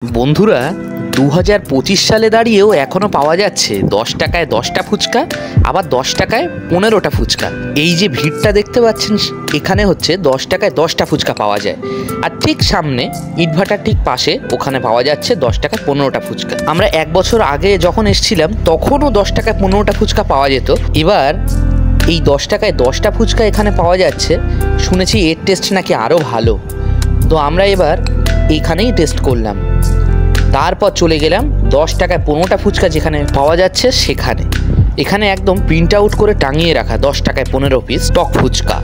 বন্ধুরা 2025 সালে দাঁড়িয়েও এখনো পাওয়া যাচ্ছে 10 টাকায় 10টা ফুচকা, আবার 10 টাকায় 15টা ফুচকা। এই যে ভিড়টা দেখতে পাচ্ছেন, এখানে হচ্ছে 10 টাকায় 10টা ফুচকা পাওয়া যায়। আর ঠিক সামনে ইটভাটার ঠিক পাশে ওখানে পাওয়া যাচ্ছে 10 টাকায় 15টা ফুচকা। আমরা 1 বছর আগে যখন এসেছিলাম তখনও 10 টাকায় 15টা ফুচকা পাওয়া যেত। এবার এই 10 টাকায় 10টা ফুচকা এখানে পাওয়া যাচ্ছে, শুনেছি এর টেস্ট নাকি আরও ভালো। তো আমরা এবার এইখানেই টেস্ট করলাম, তারপর চলে গেলাম 10 টাকায় 15টা ফুচকা যেখানে পাওয়া যাচ্ছে সেখানে। এখানে একদম প্রিন্ট আউট করে টাঙিয়ে রাখা 10 টাকায় 15 পিস টক ফুচকা।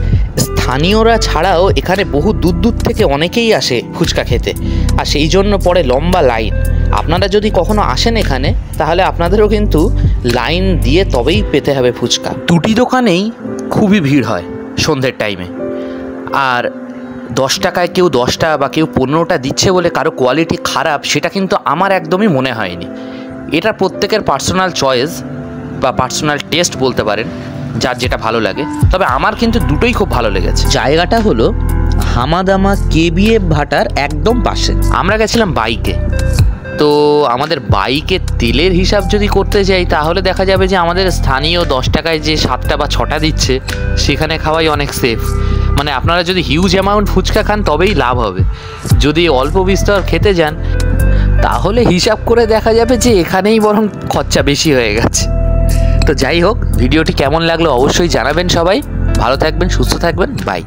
স্থানীয়রা ছাড়াও এখানে বহু দূর দূর থেকে অনেকেই আসে ফুচকা খেতে, আর সেই জন্য পরে লম্বা লাইন। আপনারা যদি কখনো আসেন এখানে, তাহলে আপনাদেরও কিন্তু লাইন দিয়ে তবেই পেতে হবে ফুচকা। দুটি দোকানেই খুবই ভিড় হয় সন্ধ্যের টাইমে। আর 10 টাকায় কেউ 10টা বা কেউ 15টা দিচ্ছে বলে কারো কোয়ালিটি খারাপ সেটা কিন্তু আমার একদমই মনে হয়নি। এটা প্রত্যেকের পার্সোনাল চয়েস বা পার্সোনাল টেস্ট বলতে পারেন, যার যেটা ভালো লাগে। তবে আমার কিন্তু দুটোই খুব ভালো লেগেছে। জায়গাটা হলো হামাদামা কেবিএফ ভাটার একদম পাশে। আমরা গেছিলাম বাইকে, তো আমাদের বাইকে তেলের হিসাব যদি করতে যাই তাহলে দেখা যাবে যে আমাদের স্থানীয় 10 টাকায় যে 7টা বা 6টা দিচ্ছে সেখানে খাওয়াই অনেক সেফ। মানে আপনারা যদি হিউজ অ্যামাউন্ট ফুচকা খান তবেই লাভ হবে। যদি অল্প বিস্তর খেতে যান তাহলে হিসাব করে দেখা যাবে যে এখানেই বরং খরচা বেশি হয়ে গেছে। তো যাই হোক, ভিডিওটি কেমন লাগলো অবশ্যই জানাবেন। সবাই ভালো থাকবেন, সুস্থ থাকবেন, বাই।